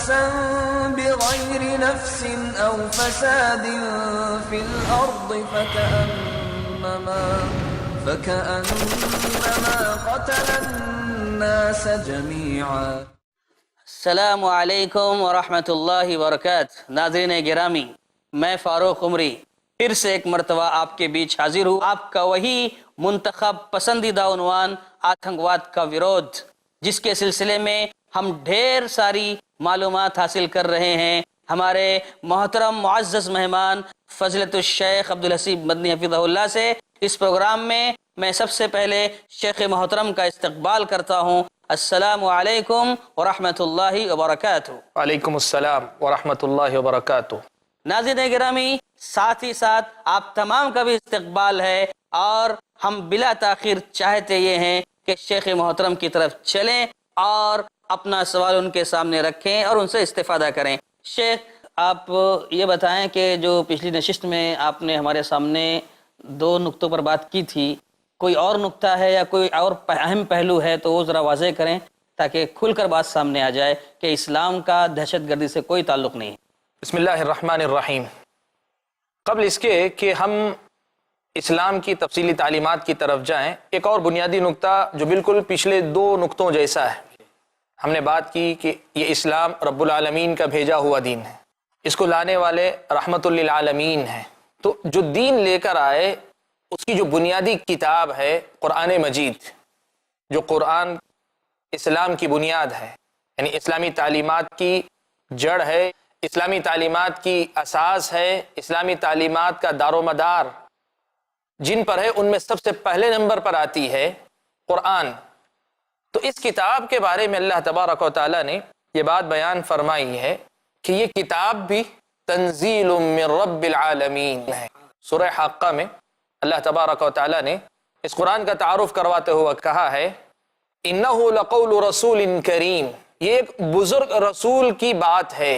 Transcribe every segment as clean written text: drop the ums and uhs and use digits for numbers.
نفسا بغير نفس أو فساد في الأرض فكأنما قتل الناس جميعا. السلام علیکم ورحمۃ اللہ وبرکاتہ. ناظرین گرامی، میں فاروق عمری پھر سے ایک مرتبہ آپ کے بیچ حاضر ہوں. آپ کا وہی منتخب پسندیدہ عنوان آتنکواد کا ورودھ، جس کے سلسلے میں ہم ڈھیر ساری معلومات حاصل کر رہے ہیں. ہمارے محترم معزز مہمان فضیلت الشیخ عبد الحسیب مدنی حفظہ اللہ سے اس پروگرام میں سب سے پہلے شیخ محترم کا استقبال کرتا ہوں. السلام علیکم ورحمۃ اللہ وبرکاتہ. وعلیکم السلام ورحمۃ اللہ وبرکاتہ. ناظرین گرامی، ساتھ ہی ساتھ آپ تمام کا بھی استقبال ہے، اور ہم بلا تاخیر چاہتے یہ ہیں کہ شیخ محترم کی طرف چلیں اور اپنا سوال ان کے سامنے رکھیں اور ان سے استفادہ کریں. شیخ، آپ یہ بتائیں کہ جو پچھلی نشست میں آپ نے ہمارے سامنے 2 نقطوں پر بات کی تھی، کوئی اور نقطہ ہے یا کوئی اور اہم پہلو ہے تو وہ ذرا واضح کریں تاکہ کھل کر بات سامنے آ جائے کہ اسلام کا دہشت گردی سے کوئی تعلق نہیں ہے. بسم اللہ الرحمن الرحیم. قبل اس کے کہ ہم اسلام کی تفصیلی تعلیمات کی طرف جائیں، ایک اور بنیادی نقطہ جو بالکل پچھلے 2 نقطوں جیسا ہے. ہم نے بات کی کہ یہ اسلام رب العالمین کا بھیجا ہوا دین ہے، اس کو لانے والے رحمت للعالمین ہیں. تو جو دین لے کر آئے اس کی جو بنیادی کتاب ہے قرآن مجید، جو قرآن اسلام کی بنیاد ہے، یعنی اسلامی تعلیمات کی جڑ ہے، اسلامی تعلیمات کی اساس ہے، اسلامی تعلیمات کا دار و مدار جن پر ہے، ان میں سب سے پہلے نمبر پر آتی ہے قرآن. تو اس کتاب کے بارے میں اللہ تبارک و تعالیٰ نے یہ بات بیان فرمائی ہے کہ یہ کتاب بھی تنزیل من رب العالمین ہے. سورہ حاقہ میں اللہ تبارک و تعالیٰ نے اس قرآن کا تعارف کرواتے ہوئے کہا ہے انہ لقول رسول کریم. یہ ایک بزرگ رسول کی بات ہے.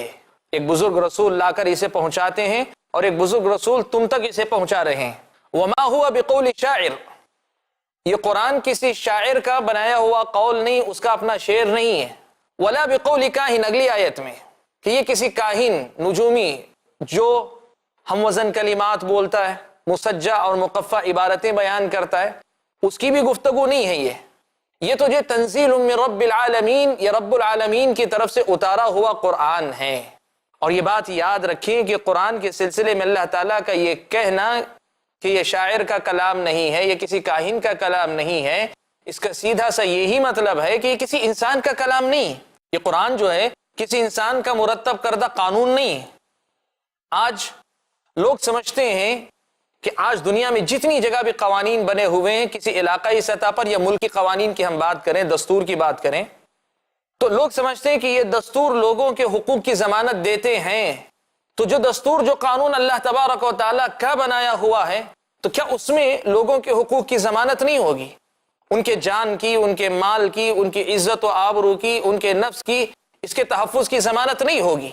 ایک بزرگ رسول لا کر اسے پہنچاتے ہیں اور ایک بزرگ رسول تم تک اسے پہنچا رہے ہیں. وما هو بقول شاعر. یہ قرآن کسی شاعر کا بنایا ہوا قول نہیں، اس کا اپنا شعر نہیں ہے. ولا بقول کاہن، اگلی آیت میں کہ یہ کسی کاہن نجومی جو ہم وزن کلمات بولتا ہے، مسجع اور مقفع عبارتیں بیان کرتا ہے، اس کی بھی گفتگو نہیں ہے. یہ تو جو تنزیل من رب العالمین، یہ رب العالمین کی طرف سے اتارا ہوا قرآن ہے. اور یہ بات یاد رکھیں کہ قرآن کے سلسلے میں اللہ تعالیٰ کا یہ کہنا کہ یہ شاعر کا کلام نہیں ہے، یہ کسی کاہن کا کلام نہیں ہے، اس کا سیدھا سا یہی مطلب ہے کہ یہ کسی انسان کا کلام نہیں. یہ قرآن جو ہے کسی انسان کا مرتب کردہ قانون نہیں. آج لوگ سمجھتے ہیں کہ آج دنیا میں جتنی جگہ بھی قوانین بنے ہوئے ہیں، کسی علاقائی سطح پر یا ملکی قوانین کی ہم بات کریں، دستور کی بات کریں، تو لوگ سمجھتے ہیں کہ یہ دستور لوگوں کے حقوق کی ضمانت دیتے ہیں. تو جو دستور، جو قانون اللہ تبارک و تعالیٰ کا بنایا ہوا ہے، تو کیا اس میں لوگوں کے حقوق کی ضمانت نہیں ہوگی؟ ان کے جان کی، ان کے مال کی، ان کی عزت و آبرو کی، ان کے نفس کی، اس کے تحفظ کی ضمانت نہیں ہوگی؟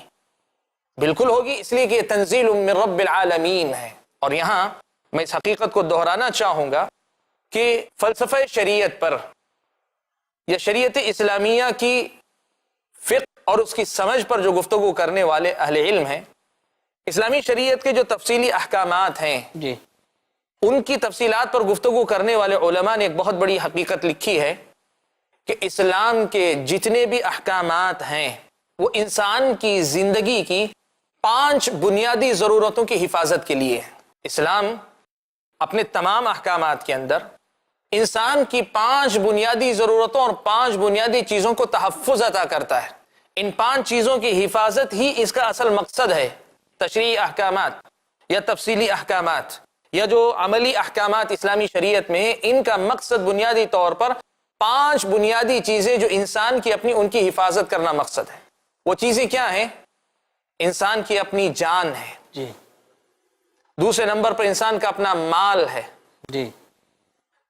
بالکل ہوگی، اس لیے کہ یہ تنزیل من رب العالمین ہے. اور یہاں میں اس حقیقت کو دہرانا چاہوں گا کہ فلسفہ شریعت پر یا شریعت اسلامیہ کی فقہ اور اس کی سمجھ پر جو گفتگو کرنے والے اہل علم ہیں، اسلامی شریعت کے جو تفصیلی احکامات ہیں جی، ان کی تفصیلات پر گفتگو کرنے والے علماء نے ایک بہت بڑی حقیقت لکھی ہے کہ اسلام کے جتنے بھی احکامات ہیں وہ انسان کی زندگی کی 5 بنیادی ضرورتوں کی حفاظت کے لیے. اسلام اپنے تمام احکامات کے اندر انسان کی 5 بنیادی ضرورتوں اور 5 بنیادی چیزوں کو تحفظ عطا کرتا ہے. ان 5 چیزوں کی حفاظت ہی اس کا اصل مقصد ہے. تشریعی احکامات یا تفصیلی احکامات یا جو عملی احکامات اسلامی شریعت میں ہیں، ان کا مقصد بنیادی طور پر 5 بنیادی چیزیں جو انسان کی اپنی ان کی حفاظت کرنا مقصد ہے. وہ چیزیں کیا ہیں؟ انسان کی اپنی جان ہے جی، دوسرے نمبر پر انسان کا اپنا مال ہے جی،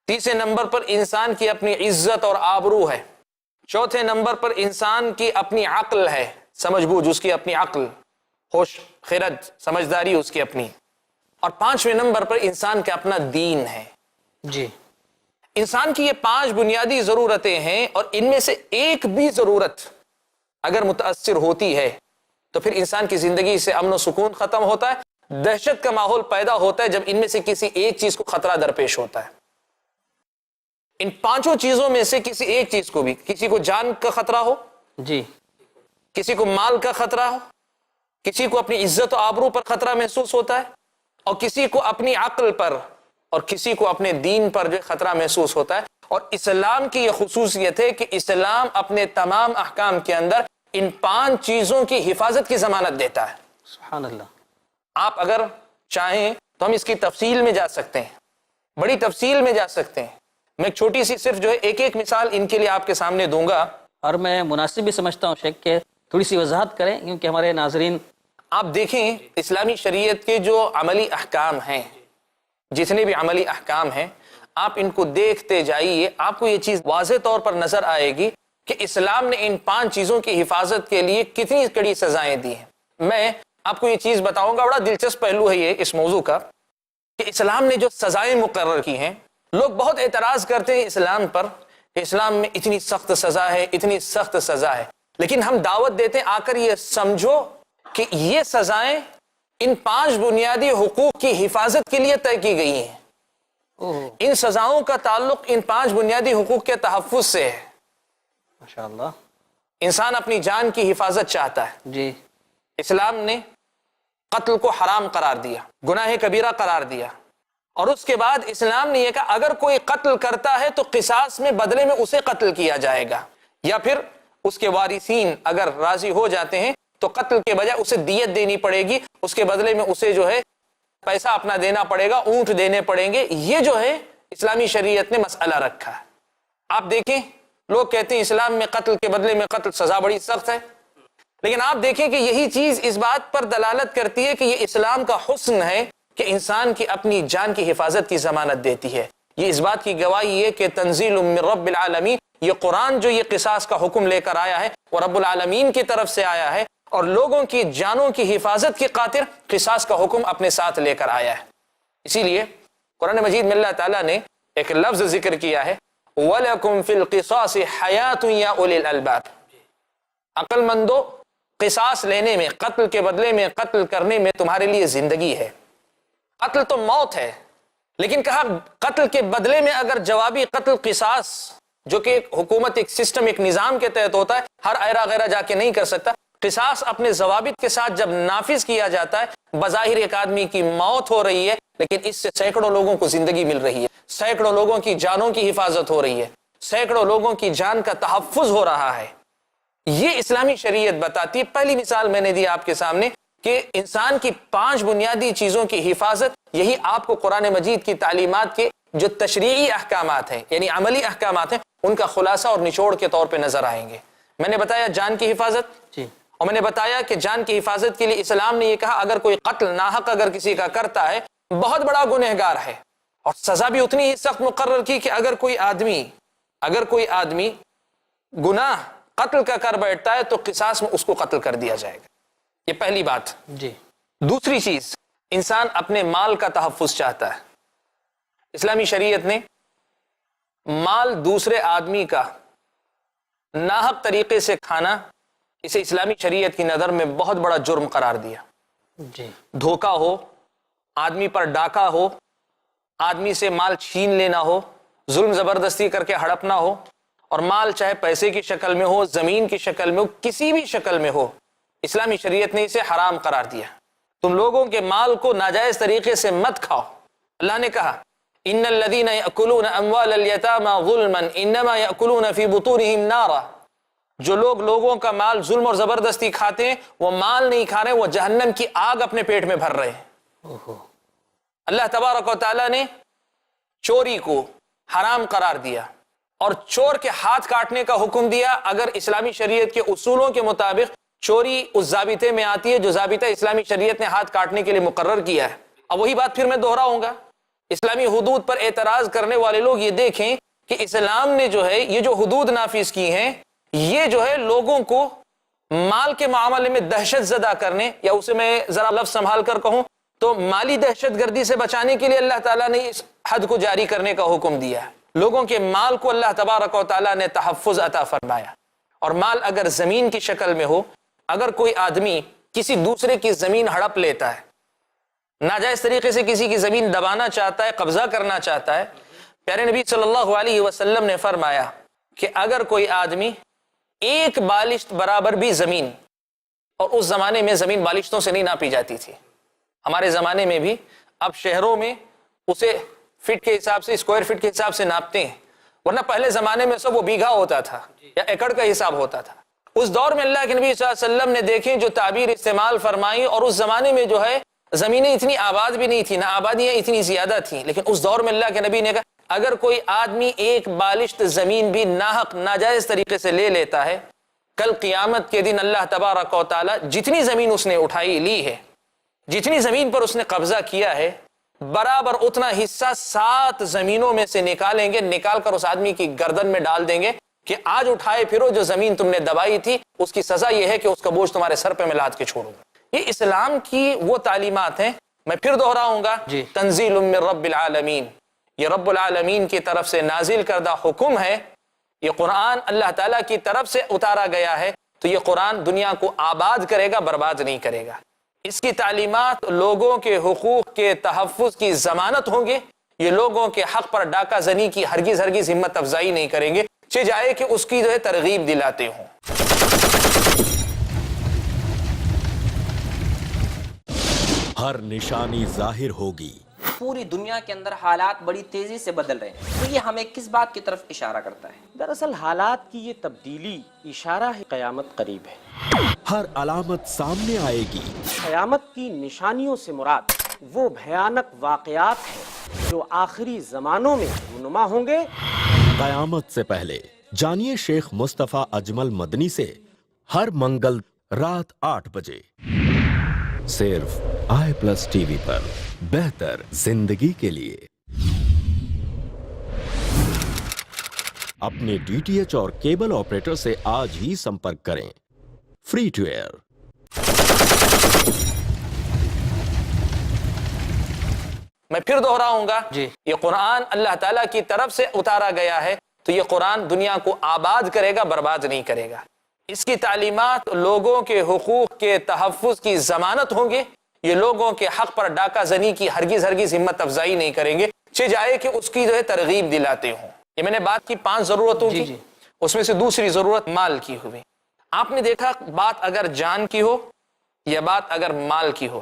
تیسرے نمبر پر انسان کی اپنی عزت اور آبرو ہے، چوتھے نمبر پر انسان کی اپنی عقل ہے، سمجھ بوجھ اس کی اپنی عقل، ہوش خرد سمجھداری اس کی اپنی، اور 5ویں نمبر پر انسان کا اپنا دین ہے. جی، انسان کی یہ 5 بنیادی ضرورتیں ہیں، اور ان میں سے ایک بھی ضرورت اگر متاثر ہوتی ہے تو پھر انسان کی زندگی سے امن و سکون ختم ہوتا ہے، دہشت کا ماحول پیدا ہوتا ہے جب ان میں سے کسی ایک چیز کو خطرہ درپیش ہوتا ہے۔ ان پانچوں چیزوں میں سے کسی ایک چیز کو بھی، کسی کو جان کا خطرہ ہو، جی، کسی کو مال کا خطرہ ہو، کسی کو اپنی عزت و آبرو پر خطرہ محسوس ہوتا ہے، اور کسی کو اپنی عقل پر اور کسی کو اپنے دین پر جو خطرہ محسوس ہوتا ہے۔ اور اسلام کی یہ خصوصیت ہے کہ اسلام اپنے تمام احکام کے اندر ان پانچ چیزوں کی حفاظت کی ضمانت دیتا ہے۔ سبحان اللہ۔ آپ اگر چاہیں تو ہم اس کی تفصیل میں جا سکتے ہیں، بڑی تفصیل میں جا سکتے ہیں۔ میں ایک چھوٹی سی صرف جو ہے ایک مثال ان کے لیے آپ کے سامنے دوں گا، اور میں مناسب بھی سمجھتا ہوں شیخ کہ تھوڑی سی وضاحت کریں، کیونکہ ہمارے ناظرین آپ دیکھیں اسلامی شریعت کے جو عملی احکام ہیں، جتنے بھی عملی احکام ہیں، آپ ان کو دیکھتے جائیے، آپ کو یہ چیز واضح طور پر نظر آئے گی کہ اسلام نے ان پانچ چیزوں کی حفاظت کے لیے کتنی کڑی سزائیں دی ہیں۔ میں آپ کو یہ چیز بتاؤں گا، بڑا دلچسپ پہلو ہے یہ اس موضوع کا، کہ اسلام نے جو سزائیں مقرر کی ہیں، لوگ بہت اعتراض کرتے ہیں اسلام پر کہ اسلام میں اتنی سخت سزا ہے، اتنی سخت سزا ہے، لیکن ہم دعوت دیتے ہیں آ کر یہ سمجھو کہ یہ سزائیں ان پانچ بنیادی حقوق کی حفاظت کے لیے طے کی گئی ہیں۔ ان سزاؤں کا تعلق ان پانچ بنیادی حقوق کے تحفظ سے ہے۔ ماشاءاللہ، انسان اپنی جان کی حفاظت چاہتا ہے، جی، اسلام نے قتل کو حرام قرار دیا، گناہ کبیرہ قرار دیا، اور اس کے بعد اسلام نے یہ کہا اگر کوئی قتل کرتا ہے تو قصاص میں بدلے میں اسے قتل کیا جائے گا، یا پھر اس کے وارثین اگر راضی ہو جاتے ہیں تو قتل کے بجائے اسے دیت دینی پڑے گی، اس کے بدلے میں اسے جو ہے پیسہ اپنا دینا پڑے گا، اونٹ دینے پڑیں گے۔ یہ جو ہے اسلامی شریعت نے مسئلہ رکھا ہے۔ آپ دیکھیں لوگ کہتے ہیں اسلام میں قتل کے بدلے میں قتل سزا بڑی سخت ہے، لیکن آپ دیکھیں کہ یہی چیز اس بات پر دلالت کرتی ہے کہ یہ اسلام کا حسن ہے کہ انسان کی اپنی جان کی حفاظت کی ضمانت دیتی ہے۔ یہ اس بات کی گواہی ہے کہ تنزیل من رب العالمین، یہ قرآن جو یہ قصاص کا حکم لے کر آیا ہے وہ رب العالمین کی طرف سے آیا ہے، اور لوگوں کی جانوں کی حفاظت کی خاطر قصاص کا حکم اپنے ساتھ لے کر آیا ہے۔ اسی لیے قرآن مجید میں اللہ تعالیٰ نے ایک لفظ ذکر کیا ہے، وَلَكُمْ فِي الْقِصَاصِ حَيَاتٌ يَا أُولِي الْأَلْبَابِ، عقل مندو قصاص لینے میں، قتل کے بدلے میں قتل کرنے میں تمہارے لیے زندگی ہے۔ قتل تو موت ہے، لیکن کہا قتل کے بدلے میں اگر جوابی قتل قصاص، جو کہ ایک حکومت، ایک سسٹم، ایک نظام کے تحت ہوتا ہے، ہر ایرا غیرہ جا کے نہیں کر سکتا، قصاص اپنے ضوابط کے ساتھ جب نافذ کیا جاتا ہے، بظاہر ایک آدمی کی موت ہو رہی ہے، لیکن اس سے سینکڑوں لوگوں کو زندگی مل رہی ہے، سینکڑوں لوگوں کی جانوں کی حفاظت ہو رہی ہے، سینکڑوں لوگوں کی جان کا تحفظ ہو رہا ہے۔ یہ اسلامی شریعت بتاتی ہے۔ پہلی مثال میں نے دی آپ کے سامنے کہ انسان کی پانچ بنیادی چیزوں کی حفاظت، یہی آپ کو قرآن مجید کی تعلیمات کے جو تشریعی احکامات ہیں، یعنی عملی احکامات ہیں، ان کا خلاصہ اور نچوڑ کے طور پہ نظر آئیں گے۔ میں نے بتایا جان کی حفاظت، جی، اور میں نے بتایا کہ جان کی حفاظت کے لیے اسلام نے یہ کہا اگر کوئی قتل ناحق اگر کسی کا کرتا ہے بہت بڑا گنہگار ہے، اور سزا بھی اتنی ہی سخت مقرر کی کہ اگر کوئی آدمی گناہ قتل کا کر بیٹھتا ہے تو قصاص میں اس کو قتل کر دیا جائے گا۔ یہ پہلی بات۔ جی، دوسری چیز، انسان اپنے مال کا تحفظ چاہتا ہے۔ اسلامی شریعت نے مال دوسرے آدمی کا ناحق طریقے سے کھانا، اسے اسلامی شریعت کی نظر میں بہت بڑا جرم قرار دیا۔ جی، دھوکہ ہو، آدمی پر ڈاکہ ہو، آدمی سے مال چھین لینا ہو، ظلم زبردستی کر کے ہڑپنا ہو، اور مال چاہے پیسے کی شکل میں ہو، زمین کی شکل میں ہو، کسی بھی شکل میں ہو، اسلامی شریعت نے اسے حرام قرار دیا۔ تم لوگوں کے مال کو ناجائز طریقے سے مت کھاؤ۔ اللہ نے کہا ان الذين ياكلون اموال اليتامى ظلما انما ياكلون في بطونهم نارا، جو لوگ لوگوں کا مال ظلم اور زبردستی کھاتے ہیں وہ مال نہیں کھا رہے، وہ جہنم کی آگ اپنے پیٹ میں بھر رہے ہیں۔ اللہ تبارک و تعالیٰ نے چوری کو حرام قرار دیا اور چور کے ہاتھ کاٹنے کا حکم دیا اگر اسلامی شریعت کے اصولوں کے مطابق چوری اس ضابطے میں آتی ہے جو ضابطہ اسلامی شریعت نے ہاتھ کاٹنے کے لیے مقرر کیا ہے۔ اب وہی بات پھر میں دہراؤں گا، اسلامی حدود پر اعتراض کرنے والے لوگ یہ دیکھیں کہ اسلام نے جو ہے یہ جو حدود نافذ کی ہیں یہ جو ہے لوگوں کو مال کے معاملے میں دہشت زدہ کرنے، یا اسے میں ذرا لفظ سنبھال کر کہوں تو مالی دہشت گردی سے بچانے کے لیے اللہ تعالیٰ نے اس حد کو جاری کرنے کا حکم دیا ہے۔ لوگوں کے مال کو اللہ تبارک و تعالیٰ نے تحفظ عطا فرمایا، اور مال اگر زمین کی شکل میں ہو، اگر کوئی آدمی کسی دوسرے کی زمین ہڑپ لیتا ہے، ناجائز طریقے سے کسی کی زمین دبانا چاہتا ہے، قبضہ کرنا چاہتا ہے، پیارے نبی صلی اللہ علیہ وسلم نے فرمایا کہ اگر کوئی آدمی ایک بالشت برابر بھی زمین، اور اس زمانے میں زمین بالشتوں سے نہیں ناپی جاتی تھی، ہمارے زمانے میں بھی اب شہروں میں اسے فٹ کے حساب سے، اسکوائر فٹ کے حساب سے ناپتے ہیں، ورنہ پہلے زمانے میں سب وہ بیگھا ہوتا تھا یا ایکڑ کا حساب ہوتا تھا۔ اس دور میں اللہ کے نبی صلی اللہ علیہ وسلم نے دیکھیں جو تعبیر استعمال فرمائی، اور اس زمانے میں جو ہے زمینیں اتنی آباد بھی نہیں تھی، نہ آبادیاں اتنی زیادہ تھیں، لیکن اس دور میں اللہ کے نبی نے کہا اگر کوئی آدمی ایک بالشت زمین بھی ناحق ناجائز طریقے سے لے لیتا ہے، کل قیامت کے دن اللہ تبارک و تعالی جتنی زمین اس نے اٹھائی لی ہے، جتنی زمین پر اس نے قبضہ کیا ہے، برابر اتنا حصہ 7 زمینوں میں سے نکالیں گے، نکال کر اس آدمی کی گردن میں ڈال دیں گے کہ آج اٹھائے پھرو جو زمین تم نے دبائی تھی، اس کی سزا یہ ہے کہ اس کا بوجھ تمہارے سر پہ میں لاد کے چھوڑوں گا۔ یہ اسلام کی وہ تعلیمات ہیں، میں پھر دہراؤں گا، تنزیل من رب العالمین، یہ رب العالمین کی طرف سے نازل کردہ حکم ہے، یہ قرآن اللہ تعالیٰ کی طرف سے اتارا گیا ہے، تو یہ قرآن دنیا کو آباد کرے گا، برباد نہیں کرے گا۔ اس کی تعلیمات لوگوں کے حقوق کے تحفظ کی ضمانت ہوں گے، یہ لوگوں کے حق پر ڈاکہ زنی کی ہرگز ہرگز ہمت افزائی نہیں کریں گے، چہ جائے کہ اس کی جو ہے ترغیب دلاتے ہوں۔ ہر نشانی ظاہر ہوگی۔ پوری دنیا کے اندر حالات بڑی تیزی سے بدل رہے ہیں، تو یہ ہمیں کس بات کی طرف اشارہ کرتا ہے؟ دراصل حالات کی یہ تبدیلی اشارہ ہے قیامت قریب ہے۔ ہر علامت سامنے آئے گی۔ قیامت کی نشانیوں سے مراد وہ بھیانک واقعات ہیں جو آخری زمانوں میں رونما ہوں گے۔ قیامت سے پہلے جانیے شیخ مصطفیٰ اجمل مدنی سے ہر منگل رات 8 بجے صرف i+ ٹی وی پر، بہتر زندگی کے لیے۔ اپنے DTH اور کیبل آپریٹر سے آج ہی سمپرک کریں۔ Free to air. میں پھر دہراؤں گا، یہ قرآن اللہ تعالیٰ کی طرف سے اتارا گیا ہے، تو یہ قرآن دنیا کو آباد کرے گا، برباد نہیں کرے گا۔ اس کی تعلیمات لوگوں کے حقوق کے تحفظ کی ضمانت ہوں گے، یہ لوگوں کے حق پر ڈاکہ زنی کی ہرگز ہرگز ہمت افزائی نہیں کریں گے، چہ جائے کہ اس کی جو ہے ترغیب دلاتے ہوں۔ یہ میں نے بات کی 5 ضرورتوں کی، اس میں سے دوسری ضرورت مال کی ہوئی۔ آپ نے دیکھا بات اگر جان کی ہو یا بات اگر مال کی ہو،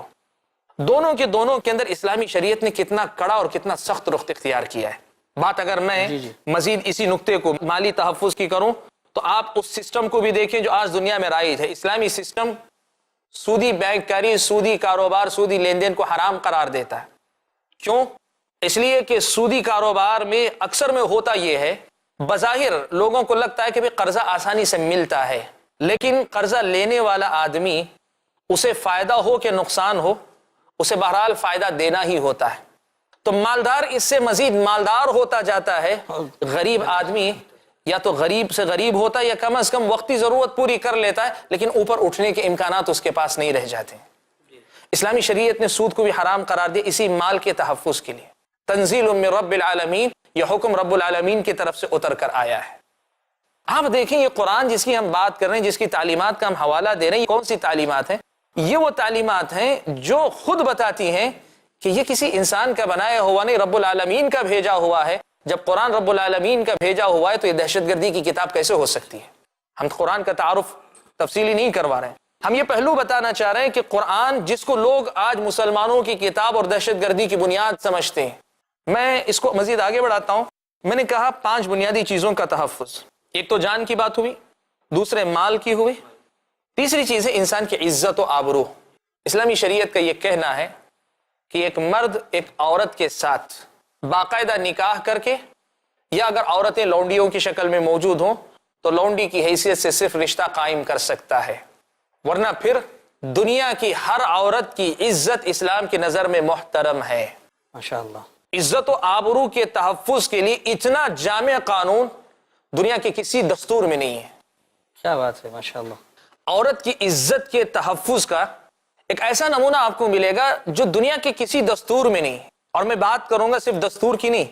دونوں کے اندر اسلامی شریعت نے کتنا کڑا اور کتنا سخت رخ اختیار کیا ہے۔ بات اگر میں مزید اسی نقطے کو مالی تحفظ کی کروں تو آپ اس سسٹم کو بھی دیکھیں جو آج دنیا میں رائج ہے۔ اسلامی سسٹم سودی بینک کاری، سودی کاروبار، سودی لین دین کو حرام قرار دیتا ہے۔ کیوں؟ اس لیے کہ سودی کاروبار میں اکثر میں ہوتا یہ ہے، بظاہر لوگوں کو لگتا ہے کہ قرضہ آسانی سے ملتا ہے، لیکن قرضہ لینے والا آدمی اسے فائدہ ہو کہ نقصان ہو، اسے بہرحال فائدہ دینا ہی ہوتا ہے۔ تو مالدار اس سے مزید مالدار ہوتا جاتا ہے، غریب آدمی یا تو غریب سے غریب ہوتا ہے یا کم از کم وقتی ضرورت پوری کر لیتا ہے، لیکن اوپر اٹھنے کے امکانات اس کے پاس نہیں رہ جاتے۔ اسلامی شریعت نے سود کو بھی حرام قرار دیا اسی مال کے تحفظ کے لیے۔ تنزیل من رب العالمین، یہ حکم رب العالمین کی طرف سے اتر کر آیا ہے۔ آپ دیکھیں یہ قرآن جس کی ہم بات کر رہے ہیں، جس کی تعلیمات کا ہم حوالہ دے رہے ہیں، یہ کون سی تعلیمات ہیں؟ یہ وہ تعلیمات ہیں جو خود بتاتی ہیں کہ یہ کسی انسان کا بنایا ہوا نہیں، رب العالمین کا بھیجا ہوا ہے۔ جب قرآن رب العالمین کا بھیجا ہوا ہے تو یہ دہشت گردی کی کتاب کیسے ہو سکتی ہے؟ ہم قرآن کا تعارف تفصیلی نہیں کروا رہے ہیں، ہم یہ پہلو بتانا چاہ رہے ہیں کہ قرآن جس کو لوگ آج مسلمانوں کی کتاب اور دہشت گردی کی بنیاد سمجھتے ہیں، میں اس کو مزید آگے بڑھاتا ہوں۔ میں نے کہا 5 بنیادی چیزوں کا تحفظ، ایک تو جان کی بات ہوئی، دوسرے مال کی ہوئی، تیسری چیز ہے انسان کی عزت و آبرو۔ اسلامی شریعت کا یہ کہنا ہے کہ ایک مرد ایک عورت کے ساتھ باقاعدہ نکاح کر کے، یا اگر عورتیں لونڈیوں کی شکل میں موجود ہوں تو لونڈی کی حیثیت سے صرف رشتہ قائم کر سکتا ہے، ورنہ پھر دنیا کی ہر عورت کی عزت اسلام کی نظر میں محترم ہے۔ ماشاءاللہ۔ عزت و آبرو کے تحفظ کے لیے اتنا جامع قانون دنیا کے کسی دستور میں نہیں ہے۔ کیا بات ہے، ماشاءاللہ۔ عورت کی عزت کے تحفظ کا ایک ایسا نمونہ آپ کو ملے گا جو دنیا کے کسی دستور میں نہیں، اور میں بات کروں گا صرف دستور کی نہیں،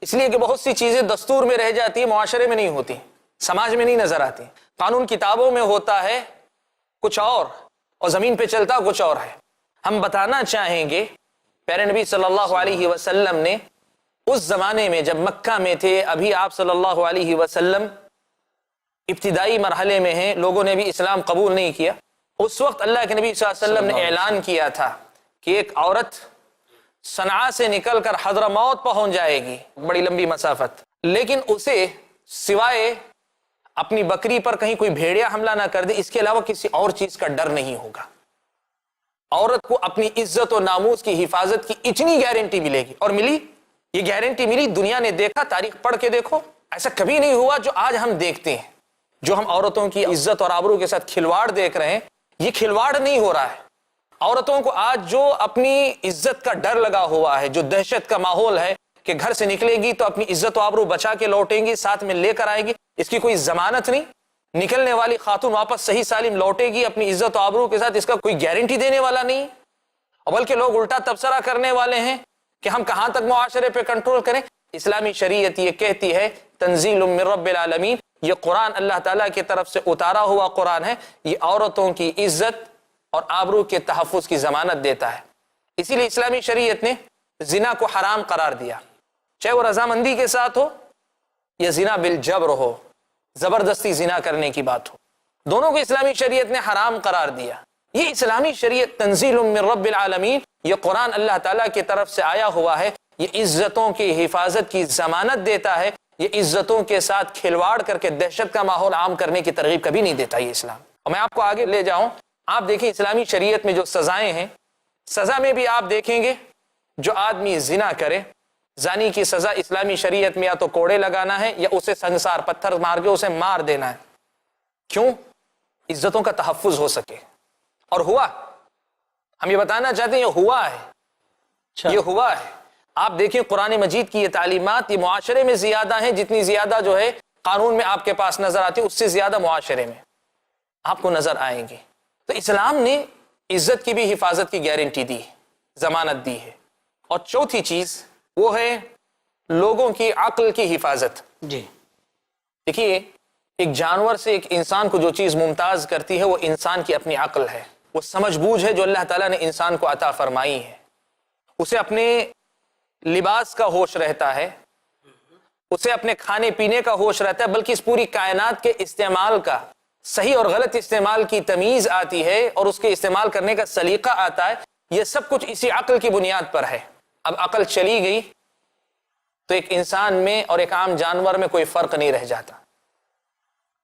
اس لیے کہ بہت سی چیزیں دستور میں رہ جاتی ہیں، معاشرے میں نہیں ہوتی، سماج میں نہیں نظر آتی۔ قانون کتابوں میں ہوتا ہے کچھ اور زمین پہ چلتا کچھ اور ہے. ہم بتانا چاہیں گے پیارے نبی صلی اللہ علیہ وسلم نے اس زمانے میں جب مکہ میں تھے، ابھی آپ صلی اللہ علیہ وسلم ابتدائی مرحلے میں ہیں، لوگوں نے بھی اسلام قبول نہیں کیا. اس وقت اللہ کے نبی صلی اللہ علیہ وسلم نے اعلان کیا تھا کہ ایک عورت صنعاء سے نکل کر حضرموت پہنچ جائے گی، بڑی لمبی مسافت، لیکن اسے سوائے اپنی بکری پر کہیں کوئی بھیڑیا حملہ نہ کر دے اس کے علاوہ کسی اور چیز کا ڈر نہیں ہوگا. عورت کو اپنی عزت و ناموس کی حفاظت کی اتنی گارنٹی ملے گی، اور ملی، یہ گارنٹی ملی. دنیا نے دیکھا، تاریخ پڑھ کے دیکھو، ایسا کبھی نہیں ہوا جو آج ہم دیکھتے ہیں. جو ہم عورتوں کی عزت اور آبرو کے ساتھ کھلواڑ دیکھ رہے ہیں، یہ کھلواڑ نہیں ہو رہا ہے. عورتوں کو آج جو اپنی عزت کا ڈر لگا ہوا ہے، جو دہشت کا ماحول ہے کہ گھر سے نکلے گی تو اپنی عزت و آبرو بچا کے لوٹیں گی، ساتھ میں لے کر آئے گی، اس کی کوئی ضمانت نہیں. نکلنے والی خاتون واپس صحیح سالم لوٹے گی اپنی عزت و آبرو کے ساتھ، اس کا کوئی گارنٹی دینے والا نہیں. اور بلکہ لوگ الٹا تبصرہ کرنے والے ہیں کہ ہم کہاں تک معاشرے پہ کنٹرول کریں. اسلامی شریعت یہ کہتی ہے تنزیل من رب العالمین، یہ قرآن اللہ تعالیٰ کی طرف سے اتارا ہوا قرآن ہے، یہ عورتوں کی عزت اور آبرو کے تحفظ کی ضمانت دیتا ہے. اسی لیے اسلامی شریعت نے زنا کو حرام قرار دیا، چاہے وہ رضامندی کے ساتھ ہو یا زنا بالجبر ہو، زبردستی زنا کرنے کی بات ہو، دونوں کو اسلامی شریعت نے حرام قرار دیا. یہ اسلامی شریعت تنزیل من رب العالمین، یہ قرآن اللہ تعالیٰ کی طرف سے آیا ہوا ہے، یہ عزتوں کی حفاظت کی ضمانت دیتا ہے. یہ عزتوں کے ساتھ کھلواڑ کر کے دہشت کا ماحول عام کرنے کی ترغیب کبھی نہیں دیتا یہ اسلام. اور میں آپ کو آگے لے جاؤں، آپ دیکھیں اسلامی شریعت میں جو سزائیں ہیں، سزا میں بھی آپ دیکھیں گے جو آدمی زنا کرے، زانی کی سزا اسلامی شریعت میں یا تو کوڑے لگانا ہے یا اسے سنگسار پتھر مار کے اسے مار دینا ہے. کیوں؟ عزتوں کا تحفظ ہو سکے. اور ہوا، ہم یہ بتانا چاہتے ہیں یہ ہوا ہے، یہ ہوا ہے. آپ دیکھیں قرآن مجید کی یہ تعلیمات، یہ معاشرے میں زیادہ ہیں جتنی زیادہ جو ہے قانون میں آپ کے پاس نظر آتی ہے، اس سے زیادہ معاشرے میں آپ کو نظر آئیں گے. تو اسلام نے عزت کی بھی حفاظت کی گارنٹی دی، ضمانت دی ہے. اور چوتھی چیز وہ ہے لوگوں کی عقل کی حفاظت. جی دیکھیے، ایک جانور سے ایک انسان کو جو چیز ممتاز کرتی ہے وہ انسان کی اپنی عقل ہے، وہ سمجھ بوجھ ہے جو اللہ تعالیٰ نے انسان کو عطا فرمائی ہے. اسے اپنے لباس کا ہوش رہتا ہے، اسے اپنے کھانے پینے کا ہوش رہتا ہے، بلکہ اس پوری کائنات کے استعمال کا، صحیح اور غلط استعمال کی تمیز آتی ہے اور اس کے استعمال کرنے کا سلیقہ آتا ہے. یہ سب کچھ اسی عقل کی بنیاد پر ہے. اب عقل چلی گئی تو ایک انسان میں اور ایک عام جانور میں کوئی فرق نہیں رہ جاتا.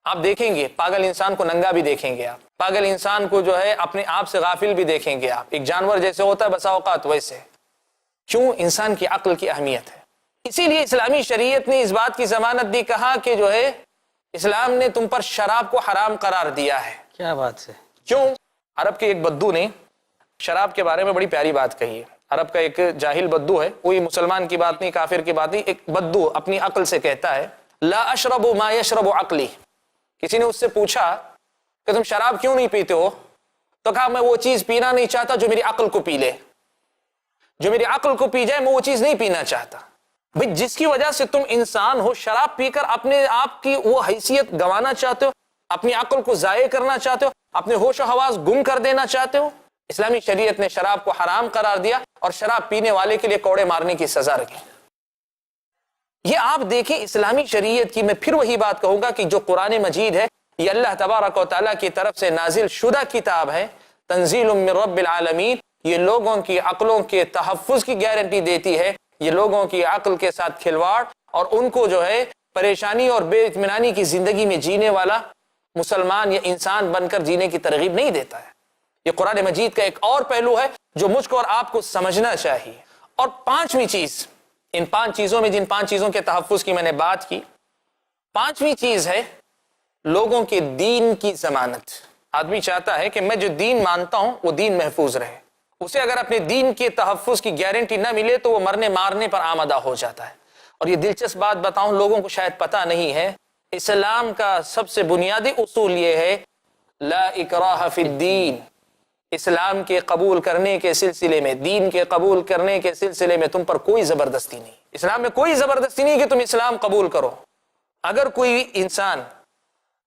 آپ دیکھیں گے پاگل انسان کو ننگا بھی دیکھیں گے، آپ پاگل انسان کو جو ہے اپنے آپ سے غافل بھی دیکھیں گے. آپ ایک جانور جیسے ہوتا ہے بسا اوقات ویسے. کیوں؟ انسان کی عقل کی اہمیت ہے. اسی لیے اسلامی شریعت نے اس بات کی ضمانت دی، کہا کہ جو ہے اسلام نے تم پر شراب کو حرام قرار دیا ہے. کیا بات ہے. کیوں؟ عرب کے ایک بدو نے شراب کے بارے میں بڑی پیاری بات کہی ہے. عرب کا ایک جاہل بدو ہے، کوئی مسلمان کی بات نہیں، کافر کی بات نہیں، ایک بدو اپنی عقل سے کہتا ہے لا اشرب ما یشرب عقلی. کسی نے اس سے پوچھا کہ تم شراب کیوں نہیں پیتے ہو؟ تو کہا میں وہ چیز پینا نہیں چاہتا جو میری عقل کو پی لے، جو میری عقل کو پی جائے میں وہ چیز نہیں پینا چاہتا. بھئی جس کی وجہ سے تم انسان ہو، شراب پی کر اپنے آپ کی وہ حیثیت گنوانا چاہتے ہو، اپنی عقل کو ضائع کرنا چاہتے ہو، اپنے ہوش و حواس گم کر دینا چاہتے ہو. اسلامی شریعت نے شراب کو حرام قرار دیا اور شراب پینے والے کے لیے کوڑے مارنے کی سزا رکھی. یہ آپ دیکھیں اسلامی شریعت کی، میں پھر وہی بات کہوں گا کہ جو قرآن مجید ہے یہ اللہ تبارک و تعالیٰ کی طرف سے نازل شدہ کتاب ہے، تنزیل من رب العالمین. یہ لوگوں کی عقلوں کے تحفظ کی گارنٹی دیتی ہے. یہ لوگوں کی عقل کے ساتھ کھلواڑ اور ان کو جو ہے پریشانی اور بے اطمینانی کی زندگی میں جینے والا مسلمان یا انسان بن کر جینے کی ترغیب نہیں دیتا ہے. یہ قرآن مجید کا ایک اور پہلو ہے جو مجھ کو اور آپ کو سمجھنا چاہیے. اور پانچویں چیز، ان 5 چیزوں میں جن 5 چیزوں کے تحفظ کی میں نے بات کی، 5ویں چیز ہے لوگوں کے دین کی ضمانت. آدمی چاہتا ہے کہ میں جو دین مانتا ہوں وہ دین محفوظ رہے. اسے اگر اپنے دین کے تحفظ کی گارنٹی نہ ملے تو وہ مرنے مارنے پر آمادہ ہو جاتا ہے. اور یہ دلچسپ بات بتاؤں، لوگوں کو شاید پتہ نہیں ہے، اسلام کا سب سے بنیادی اصول یہ ہے لا اکراہ فی الدین. اسلام کے قبول کرنے کے سلسلے میں، دین کے قبول کرنے کے سلسلے میں تم پر کوئی زبردستی نہیں. اسلام میں کوئی زبردستی نہیں کہ تم اسلام قبول کرو. اگر کوئی انسان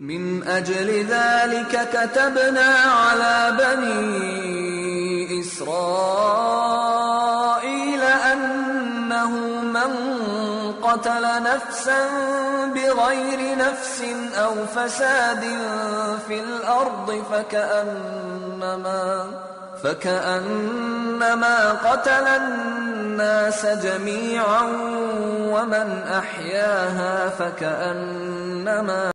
من أجل ذلك كتبنا على بني إسرائيل أنه من قتل نفسا بغير نفس أو فساد في الأرض فكأنما قتل الناس جميعا ومن أحياها فكأنما